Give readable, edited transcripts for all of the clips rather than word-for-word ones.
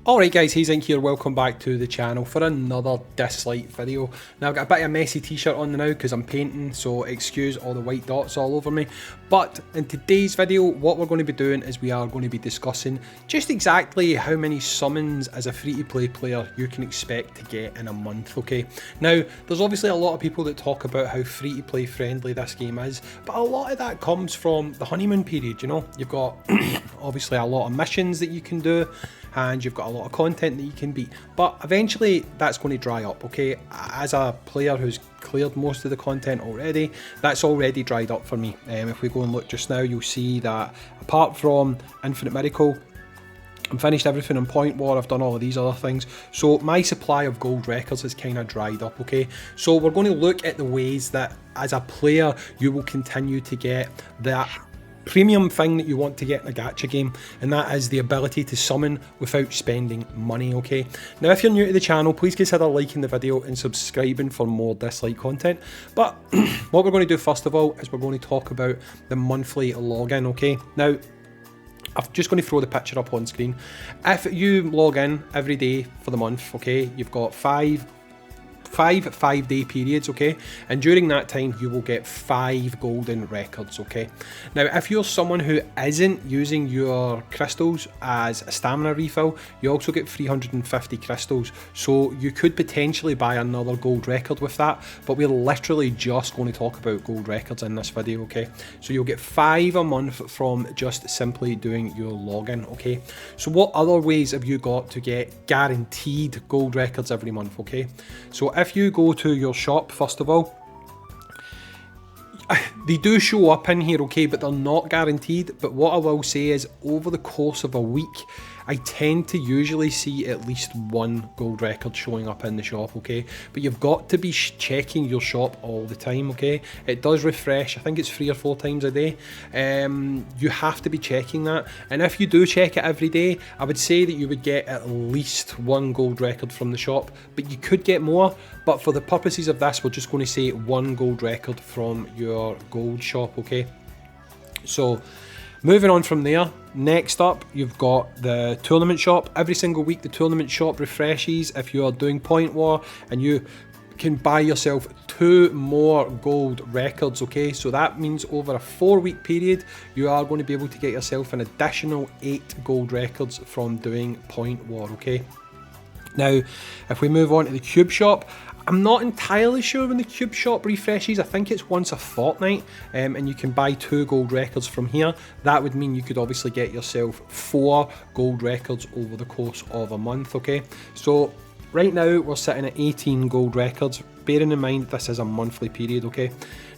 Alright guys, Hazink here, welcome back to the channel for another DISLYTE video. Now I've got a bit of a messy t-shirt on now because I'm painting, so excuse all the white dots all over me. But in today's video, what we're going to be doing is we are going to be discussing just exactly how many summons as a free-to-play player you can expect to get in a month, okay? Now, there's obviously a lot of people that talk about how free-to-play friendly this game is, but a lot of that comes from the honeymoon period, you know? You've got obviously a lot of missions that you can do, and you've got a lot of content that you can beat, but eventually that's going to dry up, okay? As a player who's cleared most of the content already, that's already dried up for me. If we go and look just now, you'll see that apart from Infinite Miracle, I've finished everything on Point War, I've done all of these other things, so my supply of gold records has kind of dried up, okay? So we're going to look at the ways that as a player you will continue to get that premium thing that you want to get in a gacha game, and that is the ability to summon without spending money, okay? Now if you're new to the channel, please consider liking the video and subscribing for more DISLYTE content. But what we're going to do first of all is we're going to talk about the monthly login, okay? Now I'm just going to throw the picture up on screen. If you log in every day for the month, okay, you've got five 5-day periods, okay, and during that time you will get 5 golden records, okay? Now if you're someone who isn't using your crystals as a stamina refill, you also get 350 crystals, so you could potentially buy another gold record with that, but we're literally just going to talk about gold records in this video, okay? So you'll get 5 a month from just simply doing your login, okay? So what other ways have you got to get guaranteed gold records every month, okay? So if you go to your shop, first of all, they do show up in here, okay, but they're not guaranteed. But what I will say is over the course of a week, I tend to usually see at least 1 gold record showing up in the shop, okay? But you've got to be checking your shop all the time, okay? It does refresh, I think it's 3 or 4 times a day. You have to be checking that. And if you do check it every day, I would say that you would get at least 1 gold record from the shop, but you could get more. But for the purposes of this, we're just going to say 1 gold record from your gold shop, okay? So moving on from there, next up you've got the tournament shop. Every single week the tournament shop refreshes. If you are doing Point War, and you can buy yourself 2 more gold records, okay? So that means over a 4-week period you are going to be able to get yourself an additional 8 gold records from doing Point War, okay? Now if we move on to the cube shop, I'm not entirely sure when the cube shop refreshes. I think it's once a fortnight, and you can buy 2 gold records from here. That would mean you could obviously get yourself 4 gold records over the course of a month, okay? So right now we're sitting at 18 gold records, bearing in mind this is a monthly period, okay?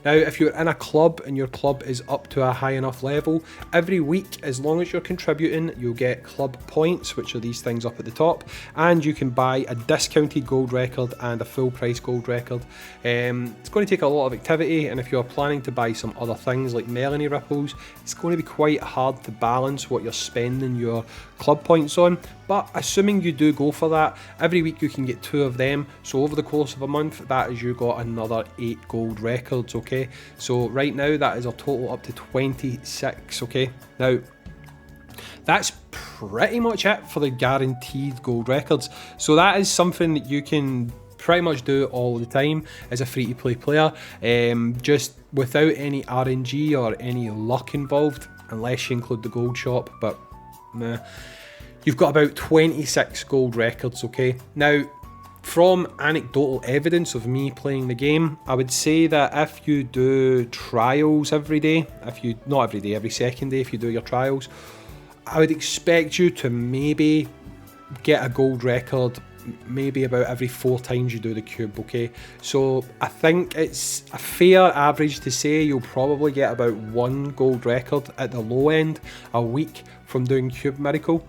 Now if you're in a club and your club is up to a high enough level, every week, as long as you're contributing, you'll get club points, which are these things up at the top, and you can buy a discounted gold record and a full price gold record. It's going to take a lot of activity, and if you're planning to buy some other things like Melanie Ripples, it's going to be quite hard to balance what you're spending your club points on. But assuming you do go for that, every week you can get 2 of them, so over the course of a month that is you got another 8 gold records, okay? So right now that is a total up to 26, okay? Now that's pretty much it for the guaranteed gold records. So that is something that you can pretty much do all the time as a free-to-play player, just without any RNG or any luck involved, unless you include the gold shop, but nah. You've got about 26 gold records, okay? Now, from anecdotal evidence of me playing the game, I would say that if you do trials every day, not every day, every second day, if you do your trials, I would expect you to maybe get a gold record maybe about every 4 times you do the cube, okay? So I think it's a fair average to say you'll probably get about 1 gold record at the low end a week from doing Cube Miracle.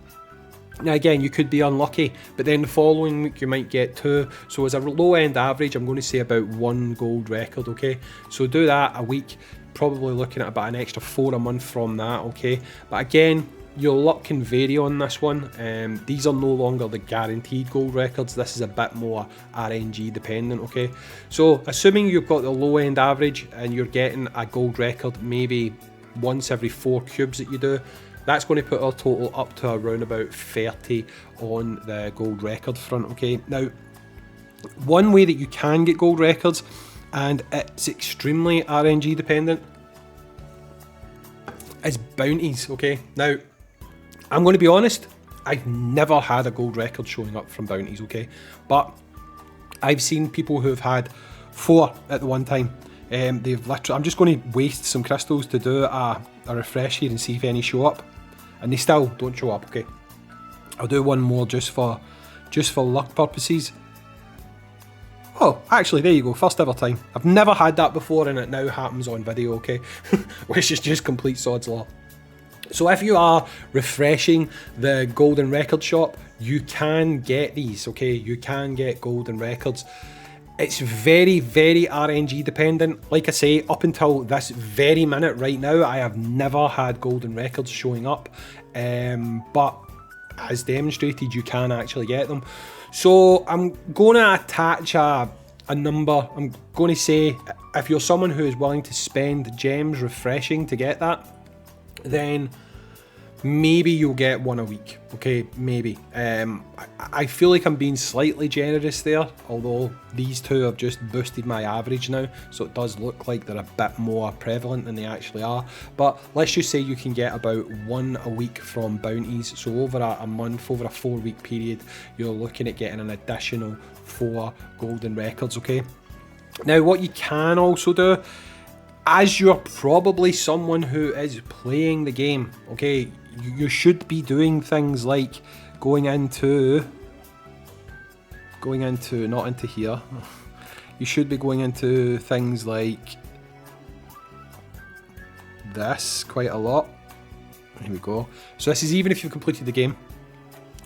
Now again, you could be unlucky, but then the following week you might get 2. So as a low end average, I'm going to say about 1 gold record, okay? So do that a week, probably looking at about an extra 4 a month from that, okay? But again, your luck can vary on this one. These are no longer the guaranteed gold records. This is a bit more RNG dependent, okay? So assuming you've got the low end average and you're getting a gold record maybe once every 4 cubes that you do, That's going to put our total up to around about 30 on the gold record front, okay? Now, one way that you can get gold records, and it's extremely RNG dependent, is bounties, okay? Now, I'm going to be honest, I've never had a gold record showing up from bounties, okay? But I've seen people who have had 4 at the one time. They've literally, I'm just going to waste some crystals to do a refresh here and see if any show up, and they still don't show up, okay? I'll do one more just for luck purposes. Oh, actually, there you go, first ever time. I've never had that before, and it now happens on video, okay? Which is just complete sod's law. So if you are refreshing the golden record shop, you can get these, okay? You can get golden records. It's very, very RNG dependent. Like I say, up until this very minute right now, I have never had golden records showing up. But as demonstrated, you can actually get them. So I'm going to attach a number. I'm going to say, if you're someone who is willing to spend gems refreshing to get that, then maybe you'll get one a week, okay? Maybe. I feel like I'm being slightly generous there, although these two have just boosted my average now, so it does look like they're a bit more prevalent than they actually are. But let's just say you can get about one a week from bounties, so over a month, over a 4-week period, you're looking at getting an additional 4 golden records, okay? Now, what you can also do, as you're probably someone who is playing the game, okay, you should be doing things like going into, not into here, you should be going into things like this quite a lot. Here we go. So this is even if you've completed the game.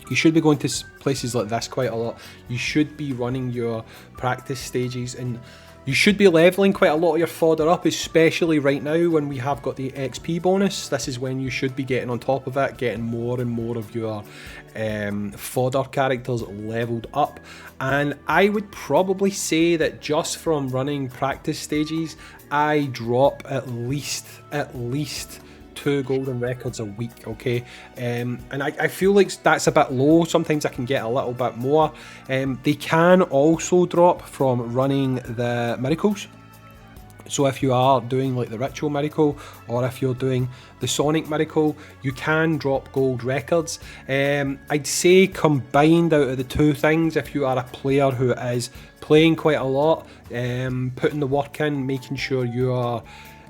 You should be going to places like this quite a lot. You should be running your practice stages, and you should be leveling quite a lot of your fodder up, especially right now when we have got the XP bonus. This is when you should be getting on top of it, getting more and more of your fodder characters leveled up. And I would probably say that just from running practice stages, I drop at least 2 golden records a week, okay? And I feel like that's a bit low. Sometimes I can get a little bit more. They can also drop from running the miracles. So if you are doing like the ritual miracle, or if you're doing the sonic miracle, you can drop gold records. I'd say combined out of the two things, if you are a player who is playing quite a lot, putting the work in, making sure you are,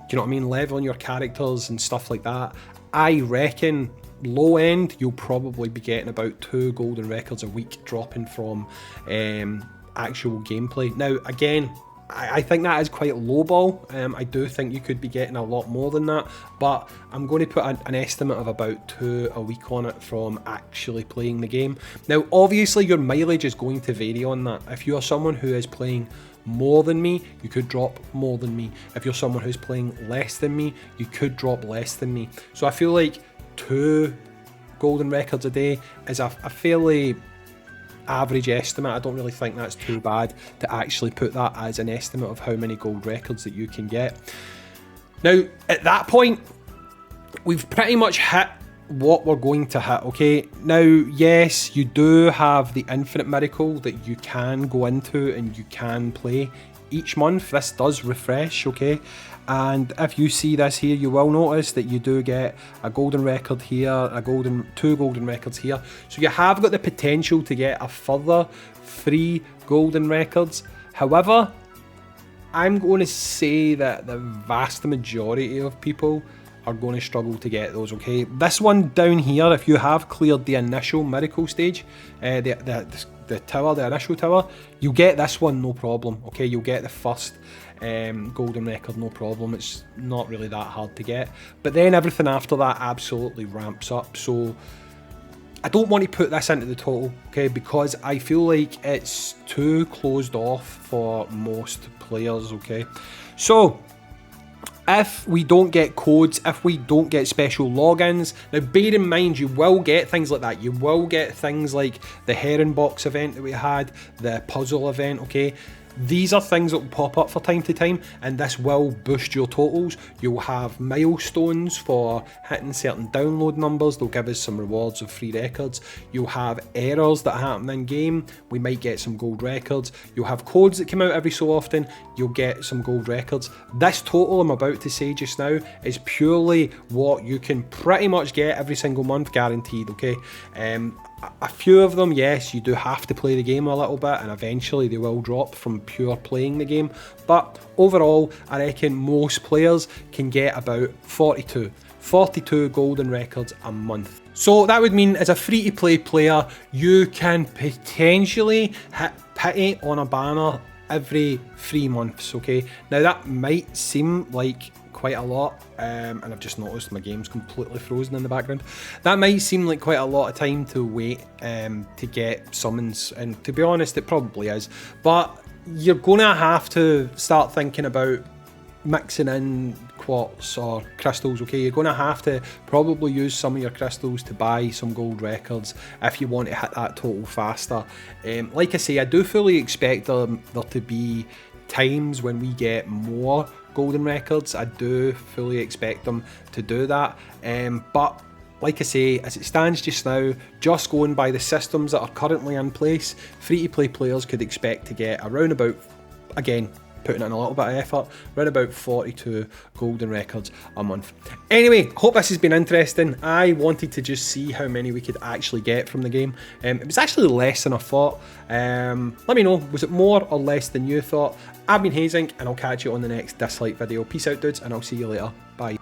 do you know what I mean, leveling your characters and stuff like that, I reckon low end you'll probably be getting about 2 golden records a week dropping from actual gameplay. Now again, I think that is quite low ball. I do think you could be getting a lot more than that, but I'm going to put an estimate of about 2 a week on it from actually playing the game. Now obviously your mileage is going to vary on that. If you're someone who is playing more than me, you could drop more than me. If you're someone who's playing less than me, you could drop less than me. So I feel like 2 golden records a day is a fairly average estimate. I don't really think that's too bad to actually put that as an estimate of how many gold records that you can get. Now at that point, we've pretty much hit what we're going to hit, okay? Now yes, you do have the infinite miracle that you can go into and you can play each month. This does refresh, okay? And if you see this here, you will notice that you do get a golden record here, 2 golden records here. So you have got the potential to get a further 3 golden records. However, I'm going to say that the vast majority of people are going to struggle to get those, okay? This one down here, if you have cleared the initial miracle stage, the tower, the initial tower, you'll get this one no problem, okay? You'll get the first golden record no problem. It's not really that hard to get, but then everything after that absolutely ramps up. So I don't want to put this into the total, okay, because I feel like it's too closed off for most players, okay? So if we don't get codes, if we don't get special logins, now bear in mind you will get things like that. You will get things like the Heron Box event that we had, the puzzle event, okay? These are things that will pop up from time to time, and this will boost your totals. You'll have milestones for hitting certain download numbers. They'll give us some rewards of free records. You'll have errors that happen in game. We might get some gold records. You'll have codes that come out every so often. You'll get some gold records. This total I'm about to say just now is purely what you can pretty much get every single month, guaranteed, okay? A few of them, yes, you do have to play the game a little bit, and eventually they will drop from pure playing the game, but overall I reckon most players can get about 42 golden records a month. So that would mean as a free-to-play player you can potentially hit pity on a banner every 3 months, okay? Now that might seem like quite a lot, and I've just noticed my game's completely frozen in the background. That might seem like quite a lot of time to wait to get summons, and to be honest it probably is, but you're gonna have to start thinking about mixing in quartz or crystals, okay? You're gonna have to probably use some of your crystals to buy some gold records if you want to hit that total faster. Like I say, I do fully expect there to be times when we get more golden records. I do fully expect them to do that, but like I say, as it stands just now, just going by the systems that are currently in place, free-to-play players could expect to get around about, again, putting in a little bit of effort, around about 42 golden records a month. Anyway, hope this has been interesting. I wanted to just see how many we could actually get from the game. It was actually less than I thought. Let me know, was it more or less than you thought? I've been Hazing, and I'll catch you on the next DISLYTE video. Peace out, dudes, and I'll see you later. Bye.